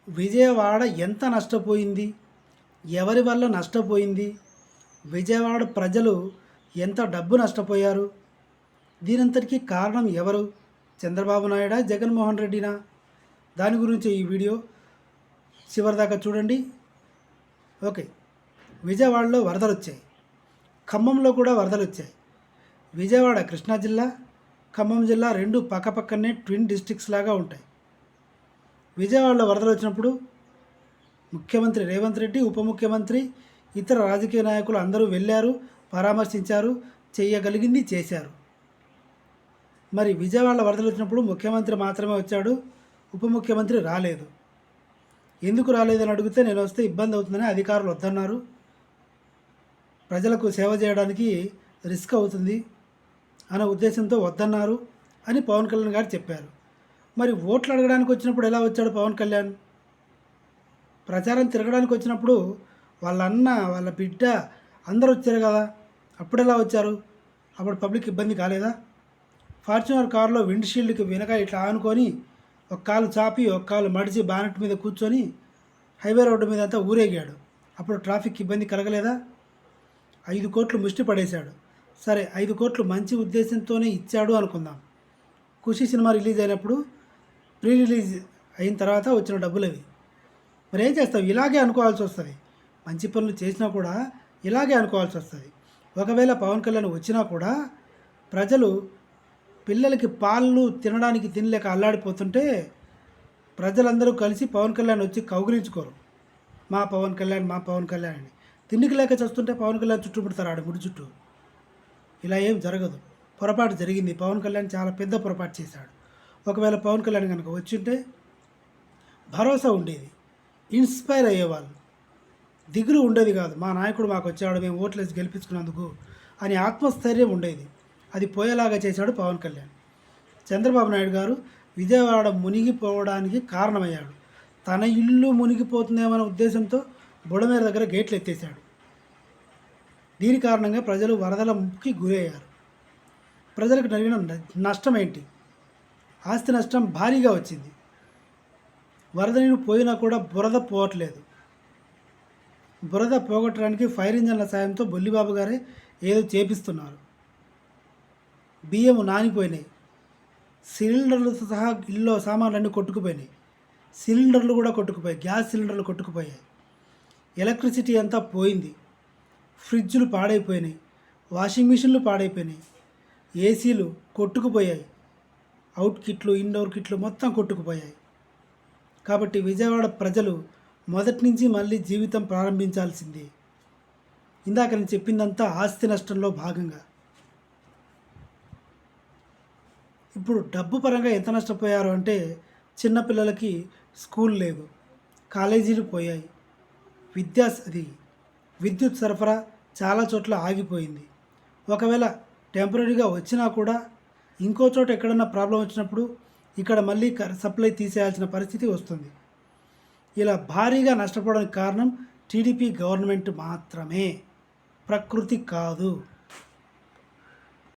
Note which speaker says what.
Speaker 1: విజయవాడ ఎంత నష్టపోయింది? ఎవరి వల్ల నష్టపోయింది? విజయవాడ ప్రజలు ఎంత డబ్బు నష్టపోయారు? దీనంతటికీ కారణం ఎవరు? చంద్రబాబు నాయుడా? జగన్మోహన్ రెడ్డినా? దాని గురించి ఈ వీడియో చివరిదాకా చూడండి. ఓకే. విజయవాడలో వరదలు వచ్చాయి. ఖమ్మంలో కూడా వరదలు వచ్చాయి. విజయవాడ కృష్ణా జిల్లా, ఖమ్మం జిల్లా రెండు పక్కపక్కనే ట్విన్ డిస్ట్రిక్ట్స్ లాగా ఉంటాయి. విజయవాడలో వరదలు వచ్చినప్పుడు ముఖ్యమంత్రి రేవంత్ రెడ్డి, ఉప ముఖ్యమంత్రి, ఇతర రాజకీయ నాయకులు అందరూ వెళ్ళారు, పరామర్శించారు, చేయగలిగింది చేశారు. మరి విజయవాడలో వరదలు వచ్చినప్పుడు ముఖ్యమంత్రి మాత్రమే వచ్చాడు, ఉప ముఖ్యమంత్రి రాలేదు. ఎందుకు రాలేదని అడిగితే నేను వస్తే ఇబ్బంది అవుతుందని అధికారులు వద్దన్నారు. ప్రజలకు సేవ చేయడానికి రిస్క్ అవుతుంది అనే ఉద్దేశంతో వద్దన్నారు అని పవన్ కళ్యాణ్ గారు చెప్పారు. మరి ఓట్లు అడగడానికి వచ్చినప్పుడు ఎలా వచ్చాడు పవన్ కళ్యాణ్? ప్రచారం తిరగడానికి వచ్చినప్పుడు వాళ్ళ అన్న, వాళ్ళ బిడ్డ అందరూ వచ్చారు కదా, అప్పుడు ఎలా వచ్చారు? అప్పుడు పబ్లిక్ ఇబ్బంది కాలేదా? ఫార్చునర్ కారులో విండ్షీల్డ్కి వెనక ఇట్లా ఆనుకొని ఒక కాలు చాపి ఒక కాలు మడిచి బానెట్ మీద కూర్చొని హైవే రోడ్డు మీద అంతా ఊరేగాడు. అప్పుడు ట్రాఫిక్ ఇబ్బంది కలగలేదా? 5 కోట్లు ముష్టి పడేశాడు. సరే, 5 కోట్లు మంచి ఉద్దేశంతోనే ఇచ్చాడు అనుకుందాం. ఖుషి సినిమా రిలీజ్ అయినప్పుడు ప్రీ రిలీజ్ అయిన తర్వాత వచ్చిన డబ్బులు అవి. మరి ఏం చేస్తావు? ఇలాగే అనుకోవాల్సి వస్తుంది. మంచి పనులు చేసినా కూడా ఇలాగే అనుకోవాల్సి వస్తుంది. ఒకవేళ పవన్ కళ్యాణ్ వచ్చినా కూడా ప్రజలు పిల్లలకి పాలు తినడానికి తినలేక అల్లాడిపోతుంటే ప్రజలందరూ కలిసి పవన్ కళ్యాణ్ వచ్చి కౌగిలించుకోరు. మా పవన్ కళ్యాణ్, మా పవన్ కళ్యాణ్ అని. తిండికి లేక చూస్తుంటే పవన్ కళ్యాణ్ చుట్టుముడతారు ఆడ గుడి చుట్టూ. ఇలా ఏం జరగదు. పొరపాటు జరిగింది. పవన్ కళ్యాణ్ చాలా పెద్ద పొరపాటు చేశాడు. ఒకవేళ పవన్ కళ్యాణ్ కనుక వచ్చింటే భరోసా ఉండేది, ఇన్స్పైర్ అయ్యేవాళ్ళు, దిగులు ఉండేది కాదు. మా నాయకుడు మాకు వచ్చాడు, మేము ఓట్లేసి గెలిపించుకున్నందుకు అని ఆత్మస్థైర్యం ఉండేది. అది పోయేలాగా చేశాడు పవన్ కళ్యాణ్. చంద్రబాబు నాయుడు గారు విజయవాడ మునిగిపోవడానికి కారణమయ్యాడు. తన ఇల్లు మునిగిపోతుందేమనే ఉద్దేశంతో బుడమేర దగ్గర గేట్లు ఎత్తేసాడు. దీని కారణంగా ప్రజలు వరదల ముప్పుకి గురయ్యారు. ప్రజలకు జరిగిన నష్టం ఏంటి? ఆస్తి నష్టం భారీగా వచ్చింది. వరద నీరు పోయినా కూడా బురద పోవట్లేదు. బురద పోగొట్టడానికి ఫైర్ ఇంజన్ల సాయంతో బొల్లిబాబు గారే ఏదో చేపిస్తున్నారు. బియ్యం నానిపోయినాయి. సిలిండర్లతో సహా ఇల్లు సామాన్లన్నీ కొట్టుకుపోయినాయి. సిలిండర్లు కూడా కొట్టుకుపోయాయి. గ్యాస్ సిలిండర్లు కొట్టుకుపోయాయి. ఎలక్ట్రిసిటీ అంతా పోయింది. ఫ్రిడ్జ్లు పాడైపోయినాయి. వాషింగ్ మిషన్లు పాడైపోయినాయి. ఏసీలు కొట్టుకుపోయాయి. అవుట్ కిట్లు, ఇండోర్ కిట్లు మొత్తం కొట్టుకుపోయాయి. కాబట్టి విజయవాడ ప్రజలు మొదటి నుంచి మళ్ళీ జీవితం ప్రారంభించాల్సింది. ఇందాక నేను చెప్పిందంతా ఆస్తి నష్టంలో భాగంగా. ఇప్పుడు డబ్బు పరంగా ఎంత నష్టపోయారు అంటే, చిన్నపిల్లలకి స్కూల్ లేదు, కాలేజీలు పోయాయి, విద్యుత్ సరఫరా చాలా చోట్ల ఆగిపోయింది. ఒకవేళ టెంపరీగా వచ్చినా కూడా ఇంకో చోట ఎక్కడన్నా ప్రాబ్లం వచ్చినప్పుడు ఇక్కడ మళ్ళీ సప్లై తీసేయాల్సిన పరిస్థితి వస్తుంది. ఇలా భారీగా నష్టపోవడానికి కారణం టీడీపీ గవర్నమెంట్ మాత్రమే, ప్రకృతి కాదు.